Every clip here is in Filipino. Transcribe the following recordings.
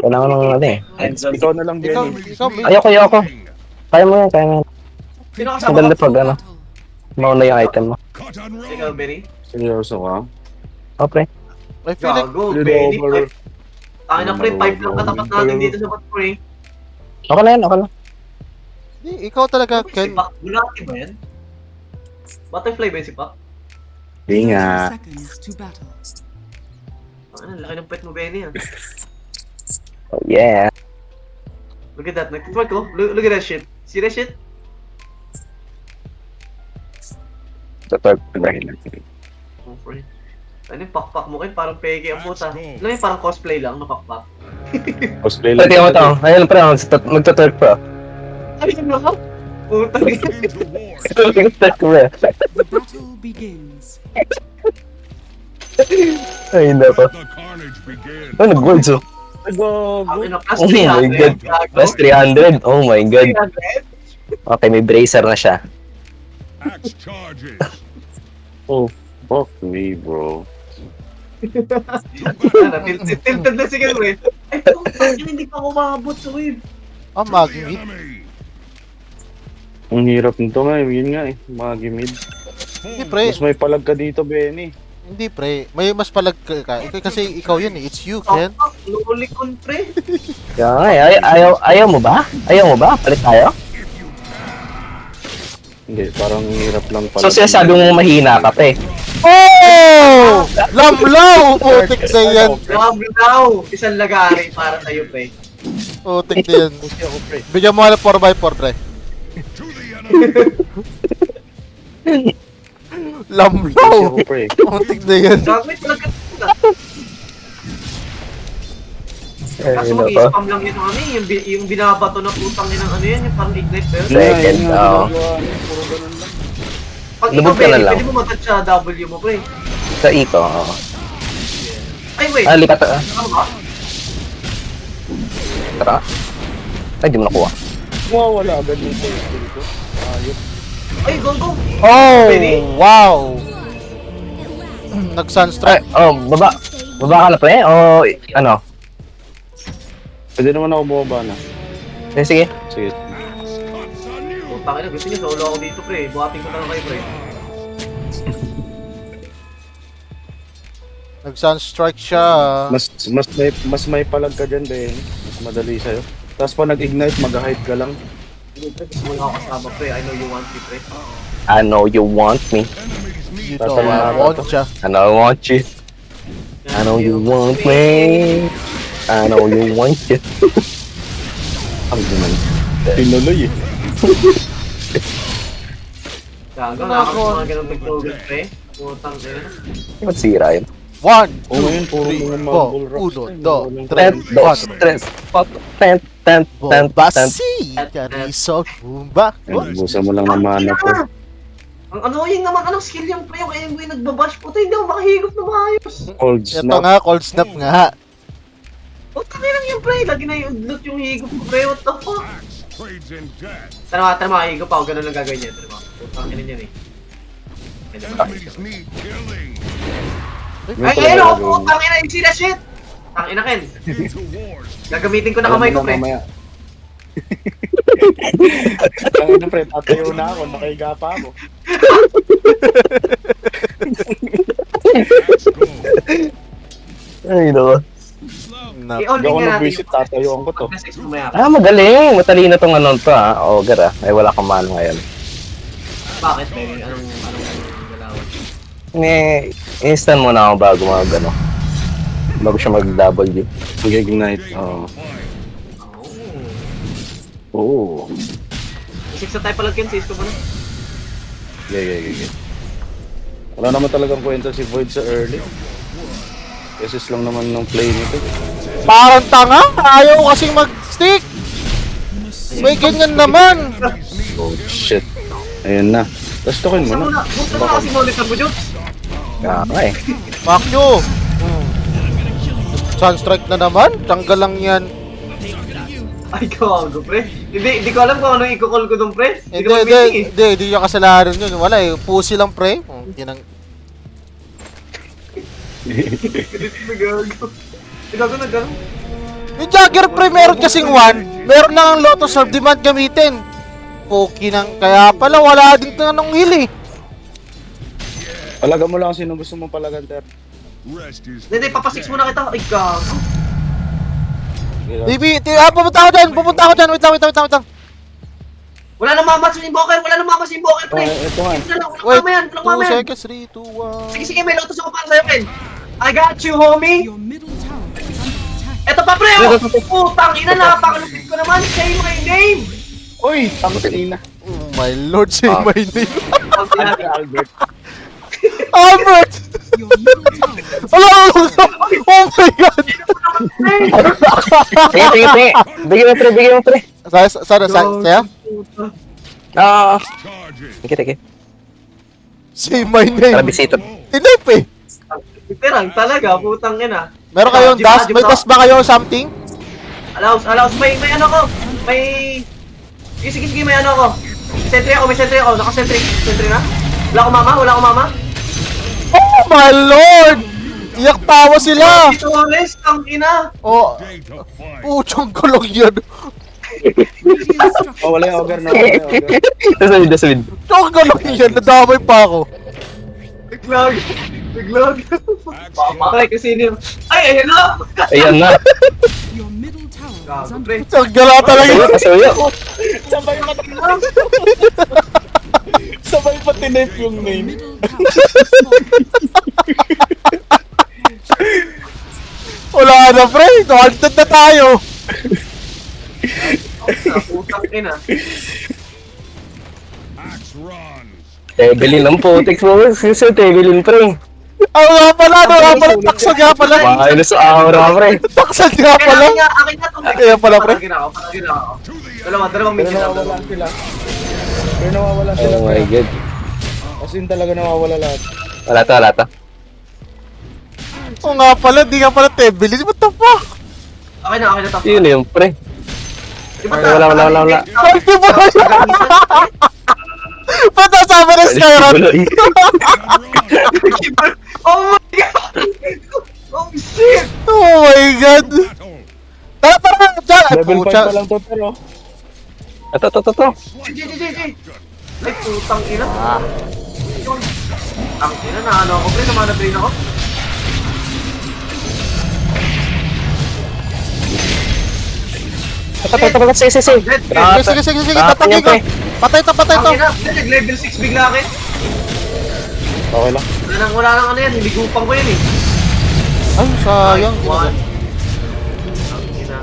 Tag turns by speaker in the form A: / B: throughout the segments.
A: Kailangan ng ano eh.
B: Ikaw na lang,
C: Ikaw,
B: Benny.
C: ikaw, Min.
A: Ayoko. Kaya mo yan, kaya mo yan.
D: Sino
A: Ang
D: kasama
A: ganda
D: ko?
A: pag ano, mauna yung item mo.
D: Ikaw, Benny?
B: Seryoso ka?
A: Oh, pre.
C: I feel like,
D: Gago,
B: Little
D: Benny.
B: over.
D: Tangin na pre, 5 lang katapat natin dito sa bot pre.
A: Okay na yan, okay na.
C: ikaw talaga,
D: Si
C: Ken.
D: Pak, bulaki ba yan? Butterfly ba yun si Pak?
B: Di nga.
E: Seconds to battle.
D: Ang laki ng pet mo, Benny ah.
A: Oh, yeah.
D: Look at that, nag-twerk ko. Look at that shit. See that shit?
A: Tutork ko dahil lang.
D: Oh, pre. Ano yung pakpak mo kayo? Parang peke ang puta. Ano yung parang cosplay lang na pakpak?
B: Cosplay
A: Pre,
B: lang.
A: tingnan mo ito. Ayun, pre, magtutork pa.
D: Ay, ano ka? Puta.
A: Magtutork ko, pre.
E: The battle begins.
A: Ay, hindi pa. Oh, nag-words, oh.
D: Ang ina, plus
A: Oh my
D: 300.
A: God.
D: Gago.
A: Plus 300. Oh my God.
D: 300?
A: Okay, may bracer na siya.
F: Axe charges.
B: Oh, fuck me, bro.
D: Ano, tilted na si Gilwin. Ay, puta, hindi pa ako makabot sa wave.
C: Oh, Magni.
B: Ang hirap nito nga, yun nga eh. Mga gimid.
C: Hindi, pre.
B: Mas may palag ka dito, Benny.
C: Hindi, pre. May mas palag ka. Kasi ikaw yun eh. It's you, Ken.
D: Lulikon, pre.
A: Kaya nga, ayaw mo ba? Ayaw mo ba? Palit tayo?
B: Hindi, parang hirap lang pala.
A: So, sinasabi mo mahina ka, pre.
C: Oh! Lamlaw! Putik na yan.
D: Now, isang lagari para sa'yo, pre.
C: Putik na yan. Bigyan mo halos 4x4, pre. Lamlaw!
B: Ako, pre.
C: Putik na yan.
D: Gagawin talaga.
A: Ay,
D: Kaso
A: nako.
D: mag-i-spam lang yun ano yung binabato na putang yun ng ano yan, yung parang ignite pero
A: Second, oh.
B: Puro ganun lang.
D: pag ikaw
A: Lubog ka na
D: Benny,
A: lang.
D: pwede mo matouch sa W mo, pre.
A: Sa Iko, oo.
D: Ay, wait.
A: Ah, lipat.
D: Ano ba?
A: Tara. Ay, di mo nakuha.
B: Wala agad dito. Dito. Ayop.
D: Ay, go, go.
C: Oh!
D: Pwede?
C: Wow!
A: Ay,
C: Nag-sunstrike.
A: oh, baba. Baba ka na, pre? O, ano?
B: Pwede naman ako bumaba na.
A: Sige.
B: Sige.
D: Putang ina, gusto niyo solo ako dito, pre. Buhatin ko na lang kayo, pre.
C: Nag-sunstrike siya.
B: Mas may palag ka dyan, Benny. Mas madali sa'yo. Tapos pa nag-ignite, mag-hide ka lang.
D: Hindi, pre. Gusto mo lang ako kasama, pre. I know you want me, pre.
A: I know you want me.
C: You know I want ya.
A: I know I want you. I know you want me. I know you want you. Ang naman.
B: Tinuloy eh.
D: Gago, nakakasama mga ganun pagtugan, pre. Putang ina.
A: Ba't sira yun?
C: 1,
B: O ngayon,
C: 2,
B: puro
C: 3,
B: mga marble rocks.
C: 4, 1, 2, 3,
A: Ten, dos,
C: 4.
A: tres, cuatro, ten, ten, ten, ten.
C: Bombasi! Karisot, bumba.
B: Busa mo lang ng mana ko.
D: Ang annoying naman, anong skill yung pre, yung Emboy nagbabash. Puta, hindi ako makahigop na maayos.
B: Cold
C: Ito
B: snap.
C: nga, cold snap nga.
D: Puta, lang yung pre. Lagi na yung loot yung higop ko, pre. What the fuck?
F: Trades in death.
D: Tara makahigop ako. Ganun lang gagawin niya. Tara putang ina niyan eh.
F: Enemies need killing.
D: Ay, ayun ako. Putang ina, you see that shit? Tang ina, Ken.
F: Into wars.
D: Gagamitin ko na kamay ko, pre.
B: Ang ina, pre, tatayo na ako. Nakahiga pa ako.
A: Ay, naku.
C: Na,
D: I-all
B: Hindi ako
D: nga natin
B: nag-visit, tatayuan ko to.
D: Pag-message mamaya.
A: Ah, magaling. Matalino tong ano to, ha. Ogre, ah. Ay, wala kang mano ngayon.
D: Bakit, pre? Anong galawan?
A: Instant muna ako bago ano. Bago siya mag-W.
B: Mag-ignite. Oo.
D: Oh.
B: Oo.
D: Isik sa tayo pala, Ken. Sis ko ba na?
B: Yeah. Wala naman talagang kwenta si Void sa early. SS lang naman ng play nito.
C: parang tanga. Ayaw ko kasing mag-stick. May ganyan naman.
B: Oh shit. Ayun na. Tapos token mo
D: Saan mo
B: na.
D: na? Buksan mo na kasi monitor mo, Jobs.
A: Kaya nga eh.
C: Fuck you. Sunstrike na naman. Tanggal lang yan.
D: Ay, gawago, pre. Hindi ko alam kung anong i-call ko dun, pre. Hindi ko
C: Hindi
D: mag-meeting eh.
C: yung kasalanan yun. Wala eh. Pussy lang, pre. Tinang...
D: Gago. Gago na gano'n.
C: Yung Jagger pre, meron kasing 1. Meron lang ang Lotus Orb, demand gamitin. Okay nang, kaya pala wala din tanong heal eh.
B: Palagan mo lang sino gusto mong palagan, Ter.
F: Rest is
D: Hindi, papasix muna kita. Ay, gago.
C: Pupunta ako dyan, wait lang.
D: Wala nang mamas yung invoker, pre.
B: Ito nga.
D: Wala lang,
C: Wait,
D: walang
C: 2
D: mamayan.
C: seconds, 3, 2, 1.
D: Sige, may lotus ako para sa'yo, Ken. I got you, homie.
E: Your middle tower is under attack.
D: Eto pa, pre, oh. Putang ina, napakalupit ko naman. Say my name.
B: Uy, tama kanina.
C: Oh my lord, say my name.
B: Albert.
C: Albert!
E: Your middle tower is
C: Hello! Oh my god!
A: Sige. Bigyan mo, pre.
C: Saya?
A: Ah,
F: charging.
A: sige.
C: Say my
A: Tara,
C: name.
A: bisito.
C: Tinip eh.
D: Literal, talaga, putang ina.
C: Meron kayong dash? May dash ba kayo or something?
D: Allows. May ano ko. May... Sige, may ano ko. Sentry ako. Sentry na? Wala akong mama.
C: Oh my lord! Iyak tawa sila!
D: Ito, honest, ang ina.
C: Oh,
F: Data fight.
C: puchong kulong yun.
E: Radiant structures.
B: Oh, wala yung ogre na. Wala yung ogre.
A: Nasawid.
C: Puchong kulong yun, nadamay pa ako.
D: Biglag.
F: Axe
D: Pamatay kasi sino. Ay, ayun na.
A: Ayan na.
E: Your middle tower is
D: Gago,
E: under
D: pre.
C: Ang gala talaga yun.
A: Kasuyo.
B: Sabay pa tinip yung
E: Your
B: name.
E: middle tower is
C: Wala na pre, wanted na tayo.
D: Putang ina.
F: Axe runs.
A: Tegelin ang putik mo. Sige, Tegelin, pre.
C: Nga pala, taksan nga pala.
A: Minus aura, pre.
C: Taksan nga pala.
D: Akin na to.
C: Kaya pala, pre.
D: Patagin ako.
F: To the
D: Dalawang
B: Pero
D: minutes na.
B: nawawalan sila. Pero nawawalan sila.
A: Oh my god.
B: As in talaga nawawala lahat.
A: Wala to.
C: Oo nga pala, di nga pala Tebilin. What the fuck?
D: Akin na to.
A: Yun na yung pre.
D: Di ba
A: Wala.
C: Pwede mo na yun. Ba't nasama na Skyron?
D: Oh my god! Oh shit!
C: Oh my god.
F: battle.
C: Tara, dyan. Ay,
B: Level 5
C: pucha.
B: pa lang to, pero.
A: Ito.
D: G. Ay, putang ina. Ang ina na ano ako, pre, namana-train ako.
A: Sige.
D: Dead,
C: Sige, tatangin ko. Patay to.
D: Ang ina, nag-level 6 bigla akin.
B: Okay lang.
D: Wala nang ano yan, hindi gupang ko yan eh.
C: Ay, sayang.
D: One. Ang ina.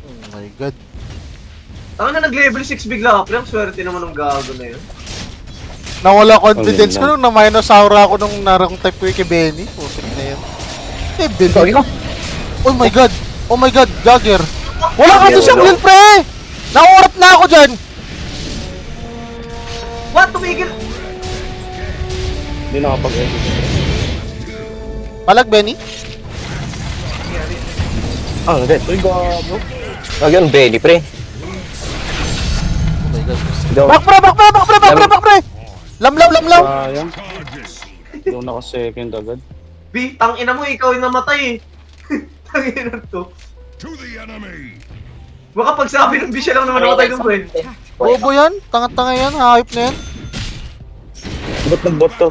C: Oh my god.
D: Ang na nag-level 6 bigla ako, pre, ang swerte naman ng gago na yun.
C: Nawala confidence ko nung na-minus aura ako nung narang type ko kay Benny. Putik na yun. Eh, Benny. Oh my god, Jagger. Wala ka siyang heal, pre! Nauurat na ako dyan!
D: What? Tumigil!
B: Hindi nakapag-edit.
C: Palag, Benny?
A: Oh, hindi.
B: Uy, gabo.
A: Wag yun, Benny, pre.
C: Oh my god.
A: Go.
C: Back, pre! Lamlaw!
B: Sayang.
F: Charges.
B: Yung naka-second agad.
D: B, tangina mo, ikaw yung namatay eh. Tangina to.
F: To the enemy.
D: Baka pagsabi ng B siya lang naman namatay ng friend.
C: Bobo yan? Tanga-tanga yan? Hype na yan?
B: Ba't nag-bot to?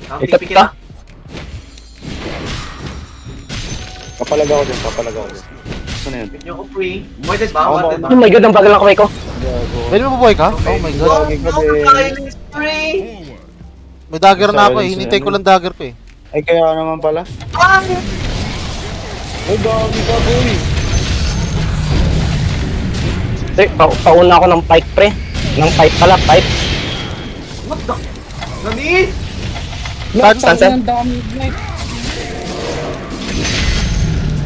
D: Ang
A: Ikat
D: pipikin
A: ka.
D: na.
B: Papalag ako dyan. Saan na yun?
D: Yung ko free. Wanted ba?
B: Oo,
D: Wanted ba?
A: Oh my god, ang bagal ng kamay ko.
B: Gago.
C: Benny, mabubuhay ka? Oh my god.
D: Oh,
B: Gago ka,
D: no,
B: Ben.
D: silence free!
F: Forward.
C: May dagger na ako eh.
B: Silence
C: Hinintay
B: yan,
C: ko lang dagger ko eh.
B: Ay, kaya naman pala.
D: Ah!
B: Ay, gago ka, boy.
A: Pauna ako ng pipe, pre. Pipe.
D: What the? Nani?
A: Saan?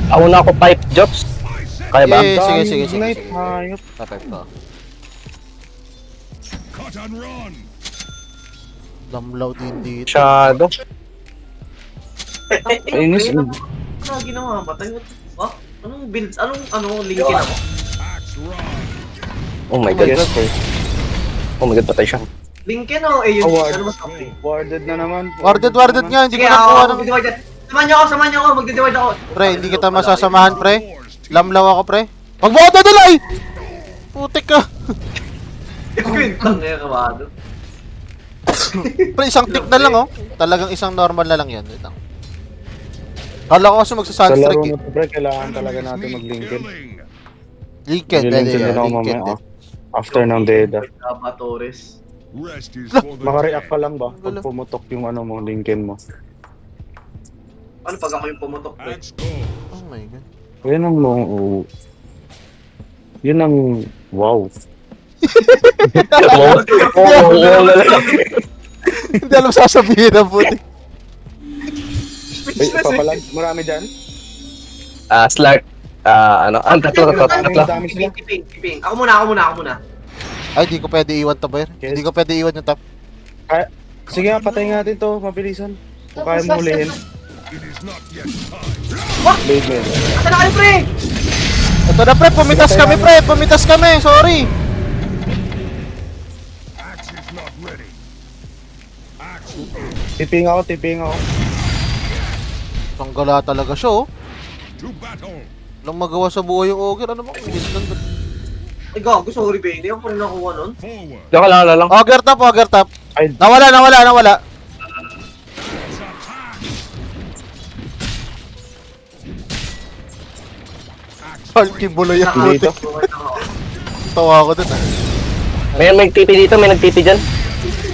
A: Pauna ako pipe, Jobs. Kaya ba?
C: Sige.
B: Night, hayop.
C: Tatay ko.
F: Cut and run.
C: Lamlaw din dito.
A: Shadow.
B: Inis.
D: Ano ginawa? Matay mo? What? Anong build? Anong linkin ako?
F: Axe run.
A: Oh my god. Oh my god, patay siya.
D: Linkin o? Eh, yun.
B: Award.
D: Ano mas okay?
B: Warded na naman.
C: Warded nga. Hindi ko
D: Sige,
C: nakuha
D: ako.
C: ng...
D: Samahan niyo ako, magdi-divide ako.
C: Pre, hindi kita masasamahan, pre. Lamlaw ako, pre. Wag mo ako dadalay! Putik ka.
D: Kwintang ngayon kamado.
C: Pre, isang tick na lang, oh. Talagang isang normal na lang yan. Wait lang. Kala ko kasi
B: Sa laro
C: magsa-sunstrike,
B: na
C: eh.
B: to, pre, kailangan talaga natin mag-linkin.
F: Killing.
C: Lincoln, pwede
B: Mag-linkin
C: yan.
B: din ako
C: Lincoln
B: mamaya,
C: din.
B: After ng Deda.
D: Kaba Torres.
F: Rest is for the
B: Makareact ka
F: dead.
B: lang ba? Pag pumutok yung ano mo, linkin mo.
D: Ano pag ako yung pumutok, pre?
F: Let's go.
C: Oh my god.
B: Yun ang yun ang wow.
C: Hindi alam sasabihin na putik.
B: Ay, papalag, marami dyan.
A: Slark. Tatlo.
B: Dami sila.
D: Tiping. Ako muna.
C: Ay, di ko pwede iwan to, Boy.
B: Yes.
C: Hindi ko pwede iwan yung top.
B: Ay, sige nga, patayin natin to, mabilisan. Kung kaya mo hulihin.
F: It is not yet time.
B: Blade man.
D: Asa na kayo, pre?
C: Ito na, pre. Pumitas kami. Sorry.
F: Axe is not ready. Axe
B: Tiping ako.
C: Sanggala talaga siya, oh.
F: to battle.
C: Walang magawa sa buhay yung ogre. Ano ba?
D: Ay, gago, sorry, Benny. Ako pa rin nakuha nun.
F: Forward.
A: Diyan ka lang.
C: Ogre top.
B: Ay,
C: Nawala. Hulky buloy ang
B: Dito.
C: putik. Tawa ko dun, ah.
A: May nagtipi dito, may nagtipi dyan.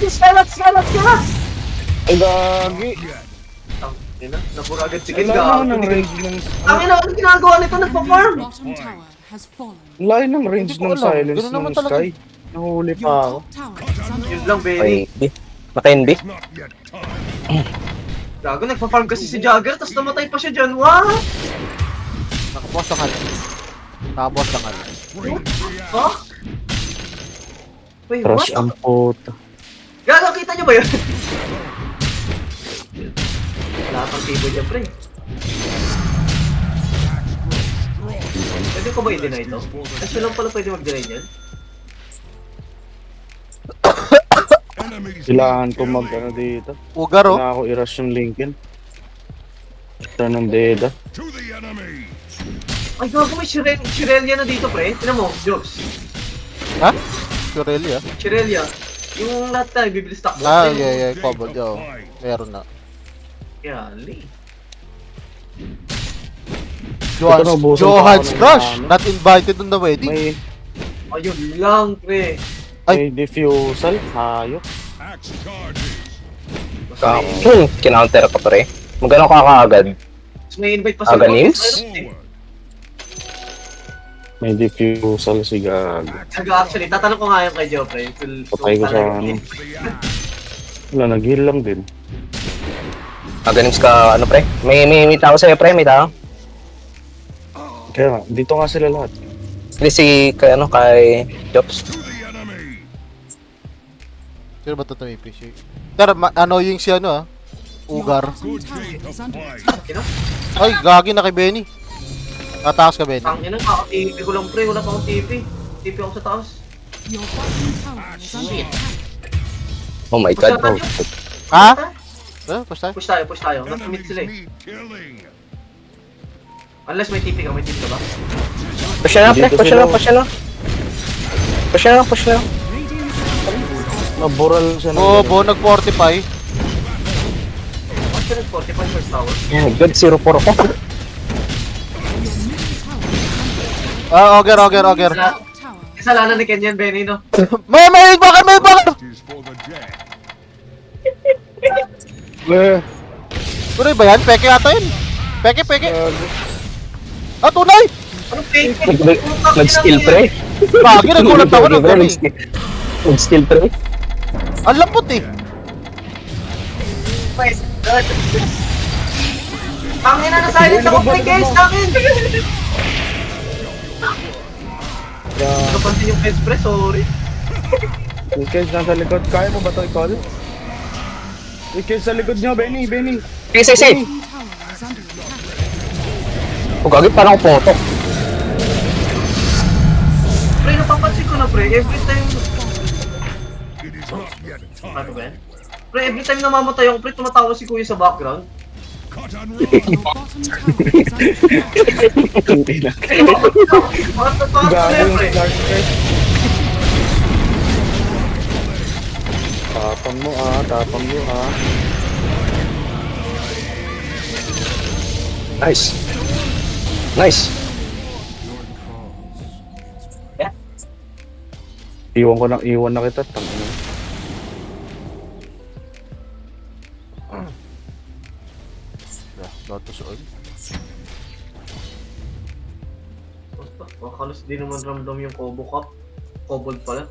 D: Skylots!
B: ay gagi.
D: Ina, nabura agad si
B: Ay,
D: Ken,
B: layo
D: gago.
B: ng range ng...
D: Ang ina, ano ginagawa nito? Nagpa-farm!
E: Bottom tower has fallen.
B: Layo ng range
C: Hindi ko
B: ng
C: alam.
B: silence
C: Ganun naman
B: ng
C: talaga.
B: sky. Nahuli pa
E: Your
B: ako.
E: top tower is under
D: Yun
E: attack.
D: lang, Benny.
A: Naka-NB.
F: Not yet time.
D: Gago, nagpa-farm kasi si Jagger, tapos namatay pa siya dyan. What?
C: Nakaboss ang hal.
F: Bring react.
D: Ha? Wait, what?
B: Crush ang puta.
D: Gago, kita nyo ba yun? Wala pang table dyan, pre. Pwede ko ba i-deny ito? Kasi lang pala pwede mag-deny yan.
F: Enemies
B: Kailangan
F: need
B: ko
F: killing.
B: mag-ano dito.
C: Ugar, oh.
B: Kailangan ko i-rush yung Lincoln. After ng Deda.
F: To the enemy.
D: Ay, gago, may Shirelia na dito, pre. Tinan mo, Jobs.
C: Ha? Corelli, ah.
D: Shirelia. Yung lahat tayo, bibili stock box.
C: Ah,
D: Ayun,
C: yeah. Cobbled, oh. Meron na.
D: Yali.
B: Ito, naubusan pa
C: Johan's
B: ako ng
C: crush.
B: ano.
C: Not invited on the wedding.
B: May,
D: Ayun lang, pre.
B: may diffusal. Hayop.
F: Axe charges.
A: Kinounter ka pre. Magano ka kaagad.
D: Tapos may invite pa sa
A: Names?
F: Forward.
B: May diffusal si Gag.
D: Actually, tatanong ko nga yan kay Joe, pre.
B: Patay ko sa ano.
F: The axe.
B: Wala, nag-heal lang din.
A: Naganims ka, ano pre? May tao sa'yo pre, may tao.
B: Kaya nga, dito nga sila lahat.
A: Hindi kay Jobs.
F: To the enemy.
C: Sino ba ito tumipis? Pero ano yung si ano, ah? Ugar.
E: Bottom
F: Good
E: tower
F: day to
E: is under
F: fight.
E: attack.
D: Kino?
C: Ay, gagi na kay Benny. Tatakas ka, Benny.
D: Ang ina, kaka-TP ko lang, pre. Wala pa akong TP. TP ako sa taas.
E: Your bottom tower is under attack.
A: Oh my god. Oh.
C: Ha? Push tayo?
D: Push tayo. Nag-commit
F: Enemies
D: sila eh.
F: need killing.
D: Unless may TP ka ba?
A: Push na pre, push na.
B: Nabural siya ng
C: Oo,
B: ganun.
C: Bo, nag-45.
D: What's the 45 first tower?
A: Oh my god, 0-4 ako.
E: Your middle tower is under attack.
C: Ah, Ogre.
D: Wala.
E: Top tower.
D: Kasalanan ni Kenyan, Benny, no?
C: May bakit?
F: Is for the dead.
C: Tuloy ba yan? Peke ata yun. Peke. Ah, tunay!
D: Ano fake?
A: Nag-skill pre.
C: Gagi, nagulat ako ng gani.
A: Nag-skill pre.
C: Ang lambot eh.
D: Tangina na silent ako, pre, guys, sa akin! Napansin yung fence, pre, sorry.
B: Yung Kez nasa likod. Kaya mo ba ito i-call? Yung Kez sa likod niyo, Benny.
A: Sige.
E: Bottom tower is under attack.
A: Oh gagi, paano ako pumotok?
D: Pre, napapansin ko na, pre, every time...
F: It is not yet
D: Ano
F: time.
D: ba yan? Pre, every time namamatay ako, pre, tumatawa si kuya sa background.
F: Cut and
E: Your
F: run.
E: bottom tower is under attack.
D: What the fuck,
B: Gago yung
D: pre?
B: Clark Strike. Tapang mo tapang mo
A: Nice. Nice.
B: Iwan na kita, tangina.
C: Lotus oil.
D: Makalos di naman ramdam yung Kobo Cup. Kobold pala.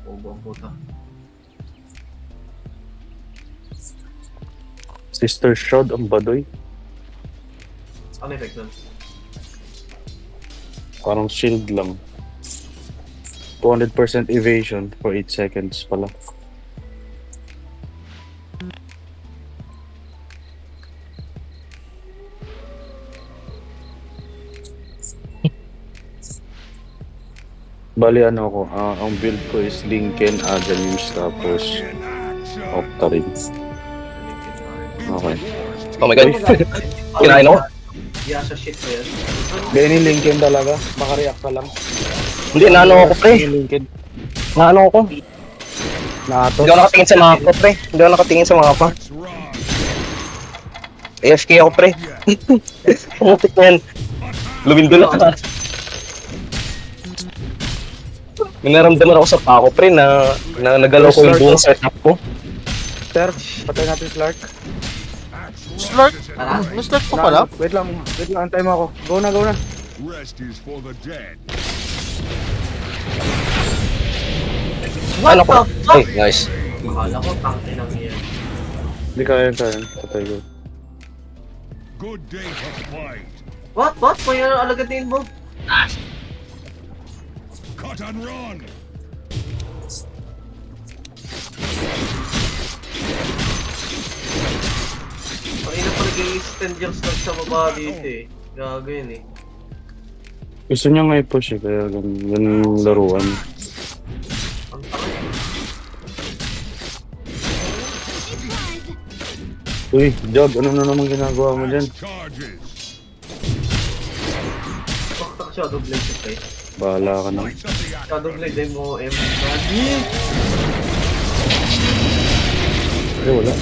D: Kobo ang puta.
B: Sister Shroud ang badoy.
D: Ano effect nun?
B: Parang shield lang. 200% evasion for 8 seconds pala. Bali ano ako, ang build ko is Lincoln, Aghanim, tapos Octarine. Okay.
A: Oh my god. Kinain ako.
D: Yasa shit ko yan.
B: Benny Lincoln talaga, makareact ka lang.
A: Hindi, naano ako pre.
B: Benny Lincoln.
A: Naano ako.
B: Naatos.
A: Hindi ako nakatingin sa mapa pre. Hindi ako nakatingin sa mapa.
F: Let's run.
A: AFK ako pre. Putik na yan. Lumindol ako. May naramdaman ako sa pako pre na nagalaw ko yung buong setup ko.
B: Sir, patay natin Clark.
C: Slurk? May slurk pa pala?
B: Wait lang, antay mo ako. Go na.
F: Rest is for the dead.
D: What
A: Ano ko?
D: the fuck?
A: Ay, nice.
D: Akala ko tangin ang yan.
B: Hindi kaya. Patay ko.
F: Good day to fight.
D: What? May alagatin mo?
F: Cut and run.
D: Kanina pa nag-extend yung slug sa baba dito eh. Gago yun eh.
B: Gusto niya nga i-push kaya ganun laruan.
D: Ang tangin.
B: Uy, Jog, ano na naman ginagawa mo dyan?
F: Charges.
D: Bakta ka Shadow Blade ito eh.
B: Bahala ka na.
F: Lights up the action.
D: Shadow Blade din mo, M.
B: Eh, wala.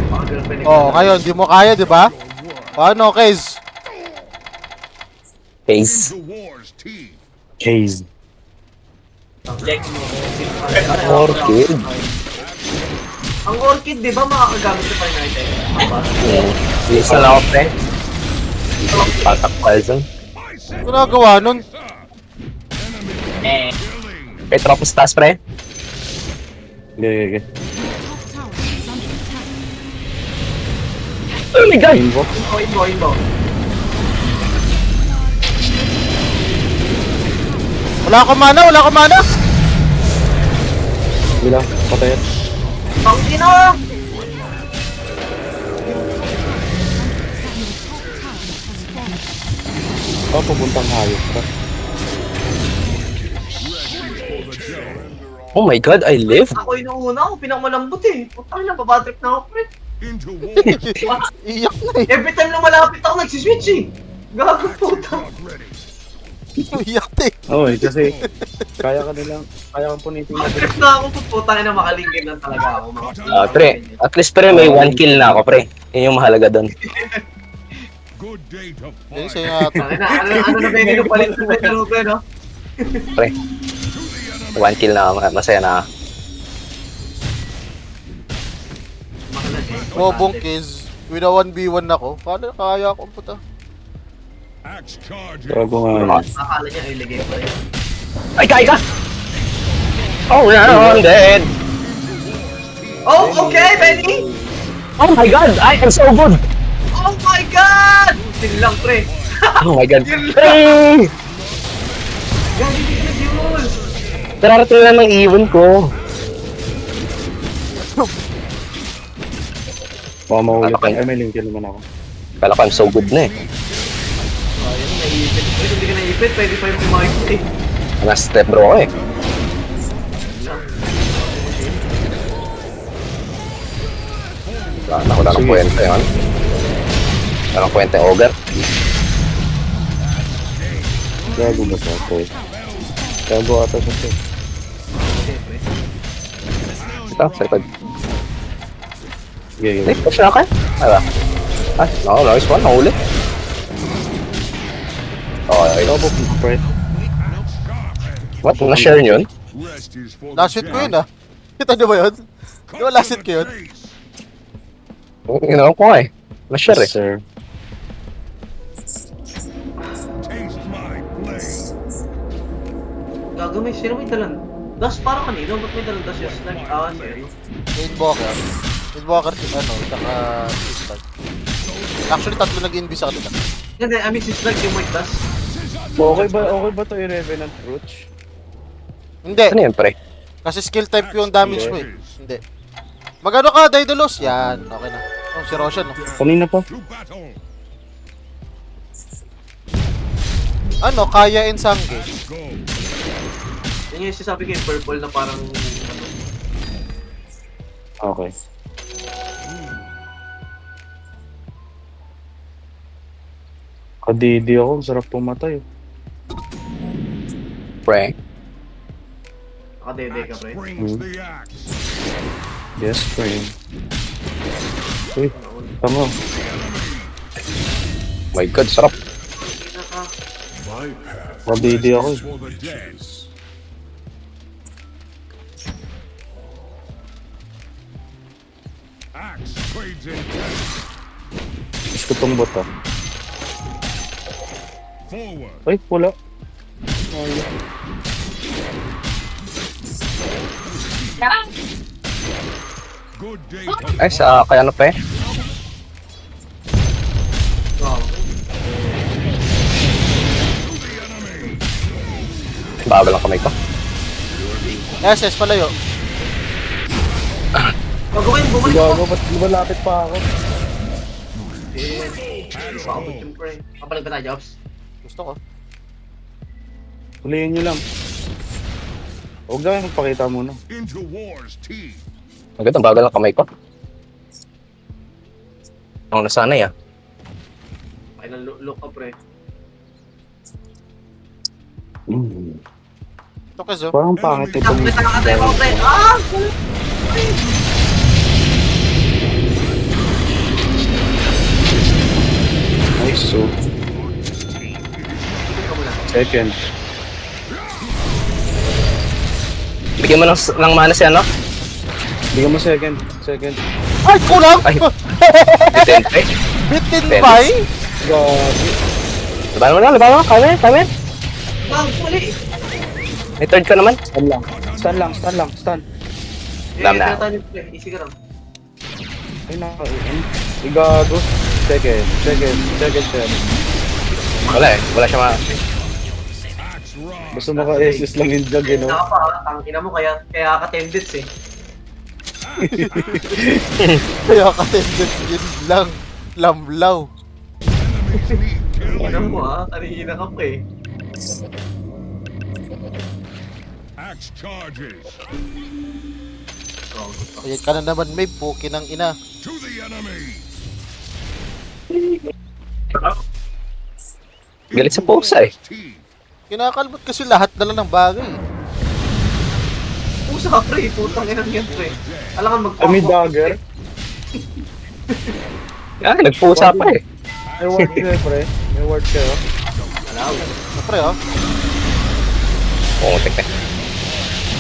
D: Baka girlfriend ni
C: Oh, ngayon, di mo kaya, di ba? Paano, Kez?
A: Case.
F: Into war's team.
B: Case.
D: Check mo.
A: Orchid.
D: Ang Orchid, di ba makakagamit sa Fire Item?
A: Isa lang ako pre. Patak dyan.
F: I said
C: Ginagawa nun?
F: killing.
A: Kay Tropos taas pre.
B: Okay.
E: Top tower is under attack.
A: Oh my god!
D: Inbo.
C: Wala akong mana!
B: Bila, patay.
D: Ang ina!
B: Oh, pupuntang hayop ka.
A: Oh my god, I live?
D: Ako yung una, ako pinakamalambot eh. Putang ina, babatrip na ako, pre.
F: Into war.
C: Iyak na eh.
D: Every time na malapit ako, nagsiswitch eh. Gago puta.
F: Not ready.
C: Iyak na eh.
B: Oo, kasi kaya kang punitin na.
D: Batrip na ako, putang ina, makalingin na talaga ako.
A: Pre, at least pre may 1 kill na ako pre. Yun yung mahalaga doon.
F: Good day to
C: Ayun,
F: fight.
C: sa'yo nga.
D: Ano na ba yung palit sa metro, pre, no?
A: Pre, 1 kill na ako. Masaya na ako.
C: Bobong Kez. With a 1v1 ako. Kaya ako puta.
F: Axe charges.
B: Gago nga.
D: Akala niya, iligay pa rin.
A: Ay, ka! Oh, I'm dead!
D: Oh, okay, Benny!
A: Oh my god, I am so good!
D: Oh my God! Sing lang, pre.
A: Oh my god.
D: Yun lang.
A: Hey!
D: Gago, hindi ka nag-yul.
A: Nararating na ng even ko.
B: Baka mahuli ka. Ay, may link naman ako.
A: Kala ko I'm so good na eh.
D: Ayun, naipit. Pre, kung di ka naipit, pwede pa yung pumakit eh.
A: Last step bro ako eh. Wala nang
B: Sige.
A: kwenta yun. Wala nang kwenta yung ogre.
B: Gago ba siya? Okay. Gago ata siya. Sir.
A: Ito, sa likod.
B: Yeah,
A: Eh, push na ka? Wala. Ay, nice one. Nahuli. Okay.
B: Double pre.
A: What? Na-share nyo yun?
F: Rest is for
C: Last hit ko yun ah. Kita niyo ba yun? Di ba last hit ko yun?
A: Ginawa ko nga eh. Na-share eh.
B: Sir.
F: Taste my blade.
D: Gago, sino may dalang? Das para kanino? Ba't may dalang das yung slash? Sir.
C: Invoker. Invoker si ano, saka Sistag. Actually, tatlo nag-invis sa kanila.
D: Hindi, I mean si Slag yung may das.
B: Okay ba to i-Revenant Roach?
C: Hindi.
A: Ano yun, pre?
C: Kasi skill type yung damage mo eh. Hindi. Magano ka, Daedalus? Yan, okay na. Oh, si Roshan, no?
B: Kanina pa.
F: To battle.
C: Ano, Kaya and Sangge.
F: Go.
D: Yan yung sinasabi ko yung purple na parang ano.
B: Okay. Kadidi ako, ang sarap pumatay.
A: Pre?
D: Nakadede ka,
F: Axe
D: pre.
F: brings the axe.
B: Yes, friend. Uy, tama.
A: My God, sarap.
D: Naka.
F: My path
B: Kadidi ako.
F: is for the dead. Axe trades in death.
B: Gusto tong bot ah.
F: Forward.
B: Ay, wala.
F: Good day.
A: Ay, sa kaya ano pa eh?
D: Wow.
A: Bagal ang kamay ko.
C: SS, palayo.
D: Gago kayo, bumalik ko.
B: Gago, ba't di ba lapit pa ako?
D: Paabot yung pre. Kapalag ba tayo, Jobs?
C: Gusto ko.
B: Huliin nyo lang. Huwag na kayo magpakita muna.
F: Into war's teeth.
A: Ang ganda, bagal ang kamay ko. Ang nasanay ah.
D: Ay, look ka, pre.
C: Ito kasi, oh.
B: Parang pangit ito.
D: Pre, nakakatay mo, pre. Ah!
B: Nice, so. Second.
A: Bigyan mo ng mana si ano?
B: Bigyan mo second. Second.
C: Ay, kulang!
A: Ay. Bitin, pre.
C: Bitin
A: Tennis.
C: ba eh?
B: Gago.
A: Laban mo na, laban mo. Kaya mo.
D: Bang, mali!
A: May third ka naman.
B: Stun lang. Stun lang, stun lang, stun.
A: Dam na.
D: Pre. Easy ka lang.
B: Ay, gago. Second, second, second, second.
A: Wala eh. Wala siya ma...
F: Axe rod.
B: Basta maka-SS lang yung jug, you know?
D: Naka pa, ang ina mo kaya ka 10 bits eh.
C: Kaya katended yun lang. Lamlaw.
F: Enemies need kill.
D: Ina mo kanina ka pa eh.
F: Axe charges.
C: Ayan ka na naman, may puki ng ina.
F: To the enemy.
A: Galit sa pusa eh.
F: Teeth.
C: Kinakalbot kasi lahat na lang ng bagay.
D: Pusa ka pre, putang ina yan pre. Alam ka
B: Ay, may dagger.
A: Ay, nagpusa pa eh.
B: May ward kayo, pre. May ward kayo.
D: Alaw.
C: Siyempre, oh.
A: Pumutik na.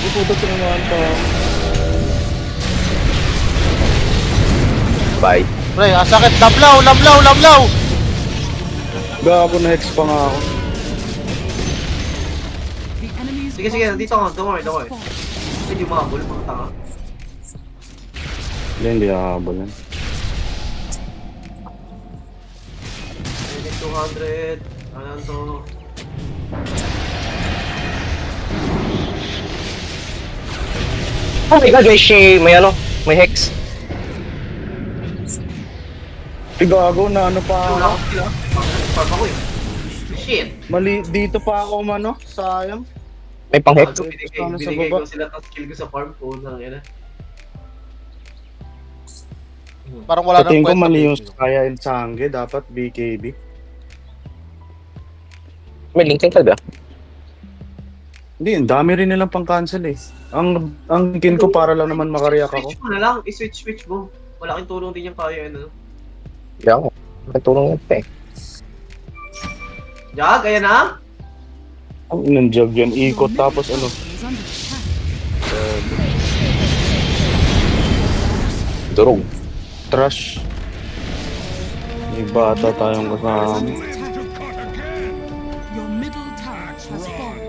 B: Itutok ko naman pa.
A: Bye.
C: Pre, sakit. Lamlaw, lamlaw, lamlaw!
B: Gago na hex pa nga ako.
E: The enemy's
D: Sige, sige,
E: bottom
D: dito ako.
E: tower
D: Don't worry.
E: has
D: Hindi mga bull, mga tanga.
B: Hindi hahabol yan.
D: 200. Ano to?
A: Oh my God, may ano? May hex.
B: Ay, gago na ano pa
D: Wala
B: ako.
D: akong kill ah. Farm ako eh. Shit.
B: Mali, dito pa ako mano. Sayang.
A: May pang hex.
D: Bago
B: Sana sa
D: binigay
B: baba.
D: ko sila ng skill ko sa farm ko. Nang ina.
C: Parang wala
B: Sa tingin ko
C: kwenta,
B: mali yung
C: baby.
B: Kaya and Sangge, dapat BKB.
A: May Lincoln ka ba?
B: Hindi, ang dami rin nilang pang-cancel eh. Ang kin ko para lang naman makareact ako.
D: Switch mo na lang, i-switch mo. Malaking tulong din yung kaya ano.
A: Yan. May tulong yan, pe.
D: Jag, ayan na.
B: Ang inang job yan,
E: Your
B: ikot
E: middle
B: tapos ano.
E: tower is under attack.
A: Durog.
B: Trash. May bata tayong
E: Your
B: kasama.
E: middle tower has fallen.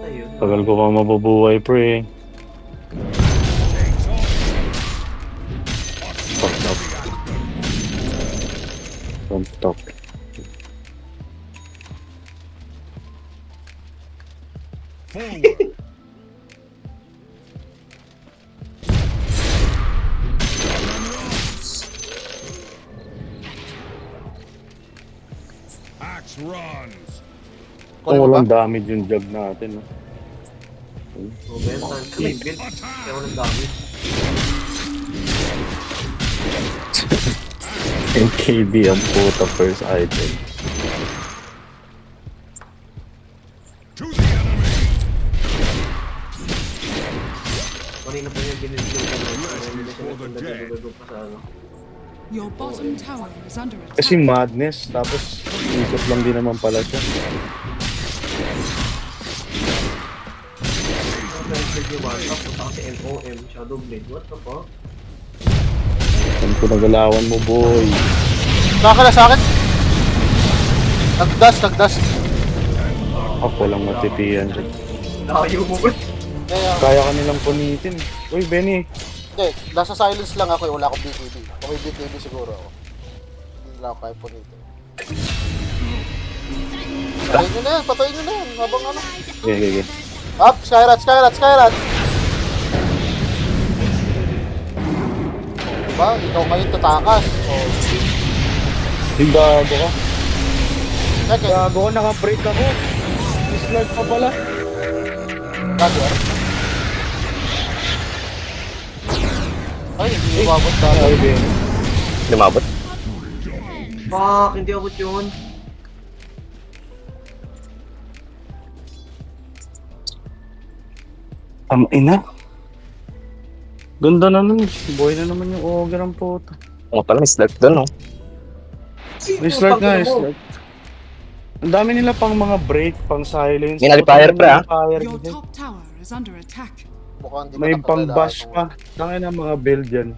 D: Ayun.
B: Tagal ko pa mabubuhay, pre. Fucked up. Don't stop.
F: Forward. Axe runs.
B: Kung
C: Kunin mo ba?
B: walang damage yung job natin. No?
D: So, benta. Kami, build. Kaya walang dami.
B: NKB ang puta first item.
F: To the enemy.
D: Kanina pa niya binili yung hindi na siya nagpunta pa sa ano.
E: Your bottom tower is under
B: Kasi
E: attack.
B: madness, tapos ikot lang din naman pala siya.
D: Ang yung one up, punta kasi NOM, Shadow Blade. What the fuck?
B: Saan ko nagalawan mo, boy?
C: Sa akin na, sa akin. Nagdas.
B: Ako lang matipian dyan.
D: Layo mo ba?
B: Kaya ka nilang punitin. Uy, Benny.
C: Hindi, nasa silence lang ako eh, wala akong BKB. Kung may BKB siguro ako. Hindi lang ako kaya punitin. Patayin nyo na yan, habang ano.
B: Okay.
C: Up, Skyrat! Diba, ikaw ngayon tatakas. So,
B: Yung gago ka.
C: check it.
B: Gago ka, naka-break ako. Slide pa pala.
C: Gago ah. Ay, hindi umabot
B: Ay,
C: tayo.
B: Benny.
A: Lumabot.
D: Fuck, hindi abot yun.
B: Ina. Ganda na nun. Boy na naman yung ogre ang puta.
A: Ang pala, may slurp doon, no?
B: Restart nga, restart. Ang dami nila pang mga break, pang silence.
A: May nalipayer pa, ah.
E: Your top tower is under attack.
C: Mukhang hindi
B: May
C: ka
B: pang bash
C: nakakailangan.
B: pa. Tangin na mga build yan.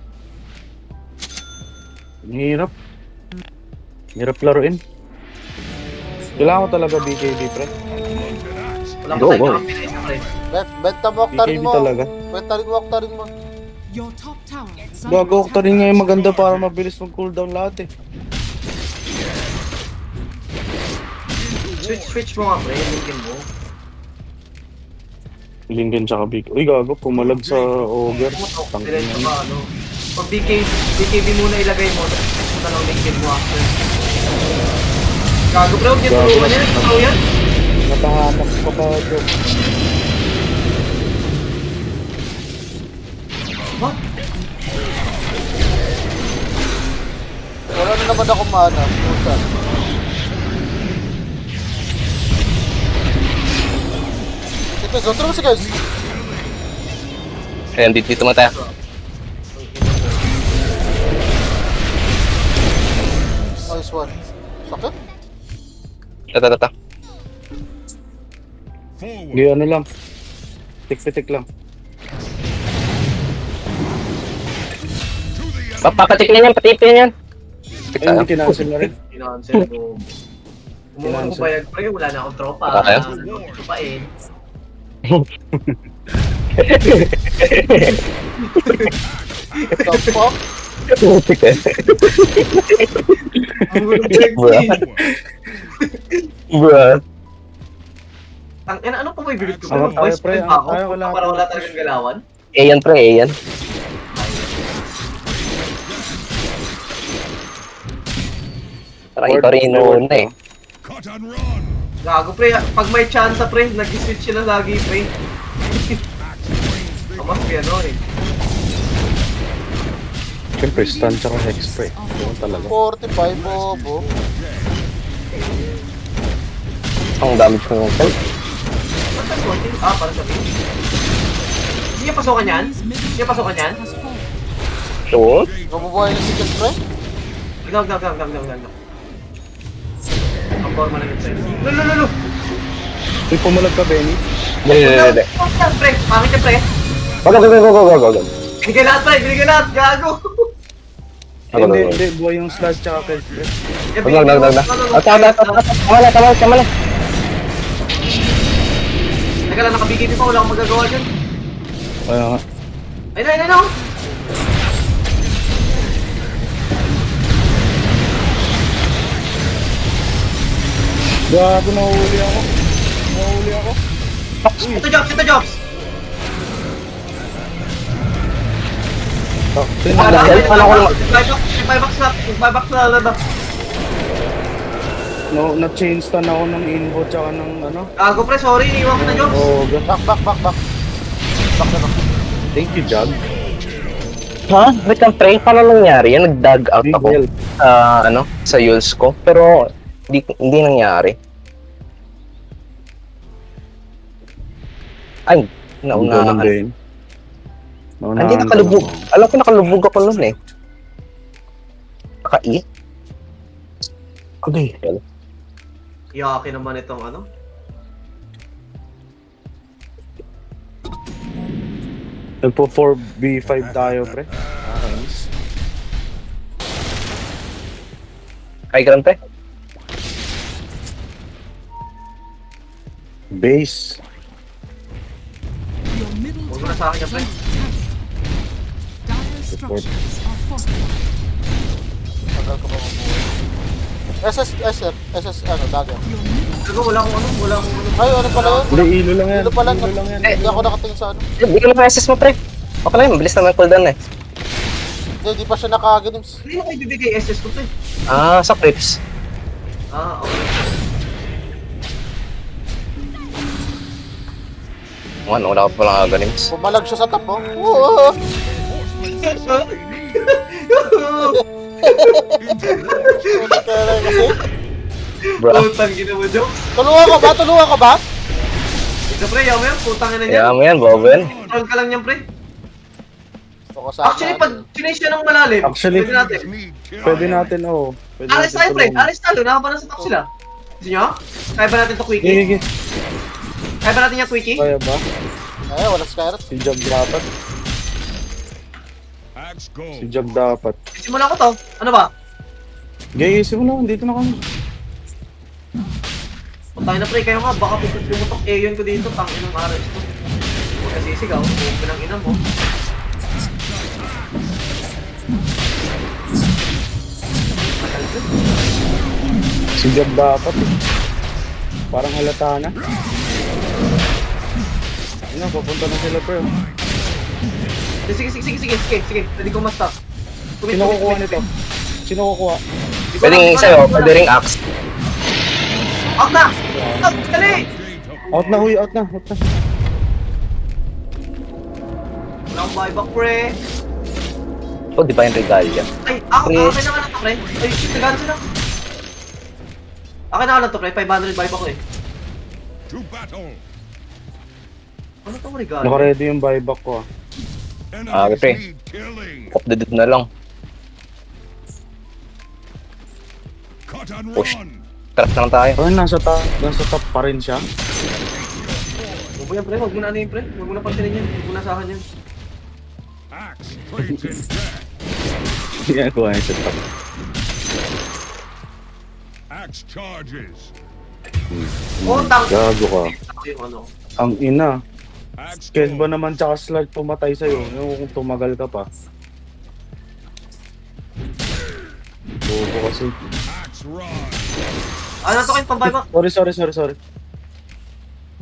B: Ang hirap. Hirap laruin. Kailangan ko talaga BKB, pre.
D: Wala
A: Go,
D: ko tayo
A: go.
D: nakapinay sa pre.
C: Benta mo, Octarine
B: BKB
C: mo.
B: talaga.
C: Octarine mo.
E: Your top tower is under
B: Gago ko
E: attack.
B: rin nga yung maganda para mabilis mag-cooldown lahat eh.
D: Switch mo nga pre, linkin mo.
B: Lincoln tsaka big. Uy, gago, pumalag sa ogre.
D: Pumatok,
B: Tangin
D: diretso
B: na.
D: ka ano. Pag BKB muna ilagay mo, tapos mo na lang linkin mo after. Gago pre, huwag niya
B: Gago.
D: tulungan yan, ikaw yan.
B: Natahamak pa pa, joke.
D: What?
C: Wala na naman ako mana. Puta. Sige, zontro mo si guys.
A: Ayan, dito mo tayo.
C: Nice one. Sakit?
A: Tata.
F: Forward.
B: Hindi, ano lang. Tik-pitik lang.
F: To the enemy.
A: Papatikin yan, patipin yan.
B: Ay, hindi kinancel na rin.
D: Kinansel ko. Umuha ko bayag pre, wala na akong tropa.
A: Wala kayo?
D: Tupain.
C: The fuck?
A: Bruh.
D: Ano pa may bilid ko?
B: Ako tayo,
D: Voice
B: pre.
D: print pa ako?
B: Tayo, wala
D: Para
B: ako.
D: wala talagang galawan?
A: Ayan, pre, ayan. Parang ito rin inuuna eh.
F: Cut and run.
D: Gago pre, pag may chance pre, nag-switch sila lagi pre.
F: Axe brings the
D: Kamas piano eh.
B: Siyempre, stun tsaka hexprey. Ganun talaga.
C: 45, bobo.
A: Ang damage ko ng tank.
D: Para sa team. Hindi niya pasukan yan? Hindi niya pasukan yan?
E: Has fallen.
A: Sure?
C: Mabubuhay na si Jeffrey?
D: Gag. Ang forma lang yung friend. Lolo.
B: Uy, pumalag ka, Benny.
A: Hindi.
D: Pre, pangit yan pre.
A: Go.
D: Binigay lahat, gago.
B: Hindi, buhay yung slash tsaka hexprey.
A: Wag. Tama na.
D: Teka lang, nakabigay pa, wala akong magagawa dyan.
B: Kaya nga.
D: Ayun na.
B: Gago, nahuli ako.
D: Ito jobs. Buy box na laba.
B: No, na-change stun ako ng inbot tsaka ng ano.
D: Gago pre, sorry, iniwan ko na jobs.
B: Oh,
C: Back. Back na back.
B: thank you, Jug.
A: Ha? Wait lang, pre. Paano nangyari yan? Nag-dug out
B: Big
A: ako
B: whale.
A: sa Yules ko. Pero, hindi nangyari. Ay, naunahan. Hindi nakalubog. Alam ko nakalubog ako nun eh. Naka-i? Okay.
D: Yaki naman itong ano.
B: Nagpo 4v5 tayo, pre. Nice.
A: Ay, ganun pre.
B: Base.
E: Your middle
D: Huwag mo na sa akin yan, pre.
E: dire structures are fortified.
C: Tagal ko ba mabuhay? SS, dagger.
D: Gago, wala akong ano.
C: Ay, ano pala yun?
B: Hindi, ilo lang yan.
C: Ilo pala.
B: Ilo lang yan.
C: Hindi ako nakatingin sa ano.
A: Hindi ka naman SS mo pre. Okay lang, mabilis naman cooldown eh.
C: Hindi pa siya nakaganim.
D: Hindi mo kayo bibigay SS ko to eh.
A: Sa clips.
D: Okay.
A: Wala ka palang aganim.
C: Pumalag siya sa top, oh. Oo. Sulit ka lang kasi.
A: Bro.
D: Putang gina mo, jobs.
C: Tulungan ka ba?
D: Ito pre, yaw mo yan, putang ina
A: Kaya
D: niyan.
A: mo yan, Boben.
D: Control ka lang niyan, pre.
C: Gusto ko sa
D: Actually, pag finish siya ng malalim,
B: Actually,
D: pwede natin.
B: Pwede natin, oh. Pwede
D: Alis tayo, pre.
B: tulungan.
D: Alis tayo. Nakapanan sa top sila. Gusto nyo? Kaya ba natin to quickie?
B: Gigi,
D: Kaya ba natin yung quickie?
B: kaya ba?
C: Ay, wala Skyrat.
B: Si Jug dapat.
F: Axe go.
B: Si Jug dapat.
D: Simulan ko to. Ano ba?
B: Gigi, mo lang. Dito na kami.
D: Puntahin na pre. Kayo nga. Baka pumutok Aeon ko dito. Tangin ng RS ko. Huwag kasi sigaw. Huwag ko ng ina mo.
B: Si Jug dapat, eh. Parang halata na. Ano, papunta na sila, pre.
D: Sige. Pwede ko ma-stop.
B: Sino kukuha nito? Sino kukuha?
A: Pwedeng sa'yo, pwede ring axe.
D: Out na! Out! Dali!
B: Out na, huy, out na.
D: Wala akong buyback, pre.
A: Oh, di ba yung regalia?
D: Ay, ako
A: Pre.
D: akin na nga lang to, pre. Ay, tagaan sila. Akin na nga lang to, pre. 500 buyback ko eh.
F: To battle.
D: Ano tong regalo?
B: Naka-ready yung buyback ko, ah.
F: Enemies
A: pre.
F: need killing.
A: Off the dip na lang.
F: Cut and
A: Push.
F: run.
A: Trap na lang tayo.
B: Ay, nasa top pa rin siya.
D: Huwag mo yan, pre. Huwag mo na ano yun, pre. Huwag mo na pansinin yan. Huwag mo na sahan yan.
F: Axe trades in death.
B: Ginagawa niya sa top.
F: Axe charges.
D: Oh, tang.
B: Gago ka.
D: Ako yung ano.
B: Ang ina.
F: Axe
B: Kaya ba
F: go.
B: naman tsaka slug pumatay sa'yo? Yung kung tumagal ka pa. Bobo kasi.
F: Axe run.
D: Ano to kayo pang-buyback?
B: Sorry.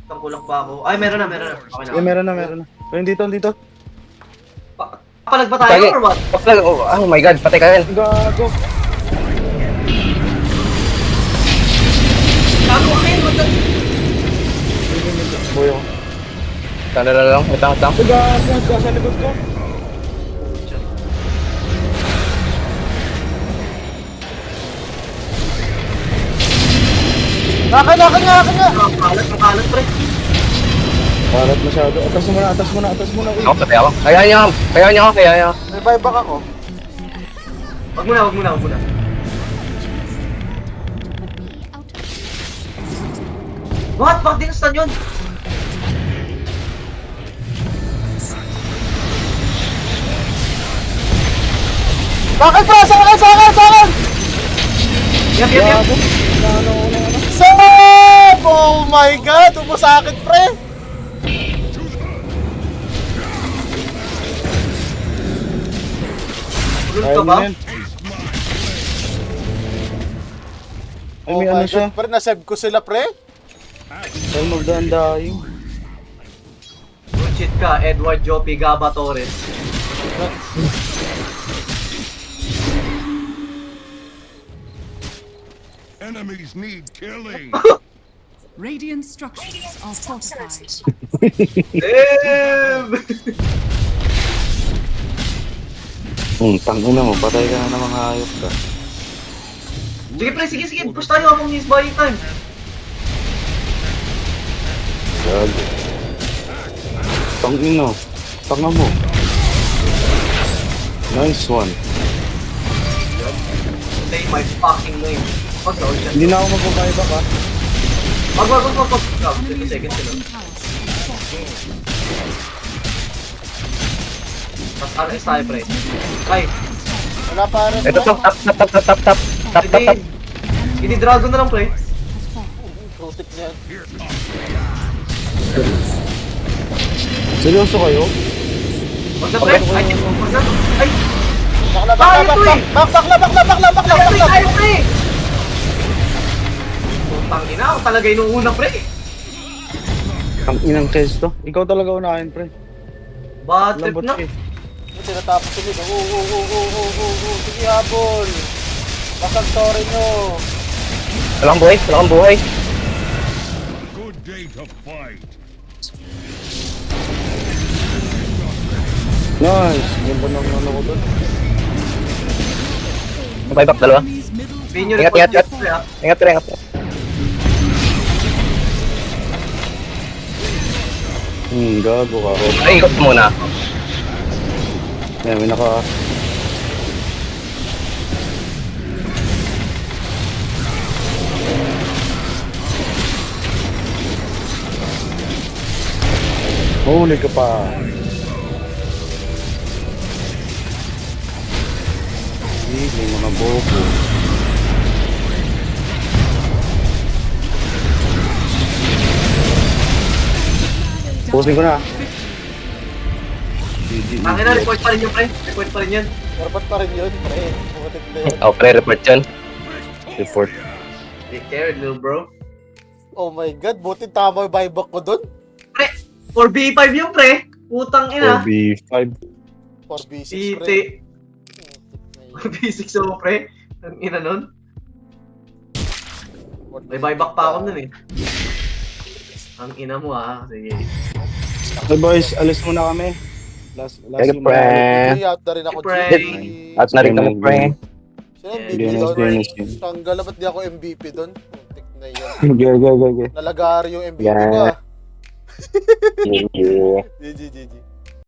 D: Tang kulang pa ako. Ay, meron na. Okay na.
B: Eh, meron na. Ayun, dito.
D: Papalag ba tayo
A: Lagi.
D: or what?
A: Oh my god, patay ka rin.
B: Gago.
D: Gago akin, what the...
B: Boy ako.
A: Tanda na lang, wait lang.
B: Gago, sa likod ko.
C: Akin nga!
D: Makalat, pre.
B: Kalat masyado. Atas mo na.
A: Ako, patay ako. Kaya niya.
C: May buyback ako.
D: Wag muna.
E: Be out.
D: What? Bakit di na-stun yun?
C: Bakit ba? Sa akin!
D: Yap.
C: Save! Oh my God! Umusakit, pre!
D: Tulog
B: Kaya
D: ka
B: mo
D: ba?
B: na yan. Ay, may ano siya.
C: Pre, nasave ko sila, pre.
B: Kaya magdaan-daing.
D: Bullshit ka, Edward Jopi Gaba Torres.
F: Enemies need killing.
E: Radiant structures are fortified.
D: Damn!
B: Tangina mo, patay ka na namang hayop ka.
D: Sige pre, sige. Push tayo habang is buying time.
B: Gago. Tangina. Tanga mo. Nice one.
D: Say my fucking name. Oh, sorry.
B: Hindi na ako magpapaiba ka.
D: Wag. 20 seconds sila. Mas RS tayo pre. Ay,
C: Wala pa rin.
A: Ito, tap.
D: hindi dragon na lang pre.
C: Protek niyan.
B: Seryoso kayo?
D: Wag na pre. Ay, wag na. Ay,
C: Bakla!
D: tayo pre. Putang ina, ako talaga inuuna pre.
B: Ang inang test to. Ikaw talaga unahin, pre.
D: Bad trip
B: Lambot
D: na.
B: eh.
C: Tinatapos ulit. Sige, habol. Basag story nyo.
A: Wala kang buhay.
F: Good day to fight.
B: Nice. Ganda ng ano ko doon.
A: Buyback, dalawa.
E: Enemy's middle
D: Pinyo
A: Ingat.
D: report pre ha.
A: Ingat.
B: Gago ka.
A: Ay, ikot mo muna.
B: Yan, may naka... Huli ka pa. May mga bobo. Posting ko na.
D: Tangin na, report pa rin yun pre. Report pa rin yan.
C: Dapat pa rin yun, pre. Pumatik na yun.
A: Oh, pre-report yun.
B: Report.
D: Take care, little bro.
C: Oh my God, buti tama yung buyback ko dun.
D: Pre, 4B5 yung pre. Putang ina.
B: 4B5.
C: 4B6, pre.
D: Iti. 4B6 mo pre. Ang ina nun. May buyback pa ako nun eh. Ang ina mo ah. Sige.
B: Okay boys, alis muna kami. Last
A: Sige,
B: yung
A: pre.
C: Hey, out na rin ako,
D: Pre.
C: G.
A: At na rin kami, pre.
C: Sino MVP
B: Dennis,
C: doon?
B: Dennis.
C: Tanggal, ba't di ako MVP doon? Putik na yun.
B: Go.
C: Nalagari yung MVP
A: Yeah.
C: ko ah.
A: Yeah.
C: GG.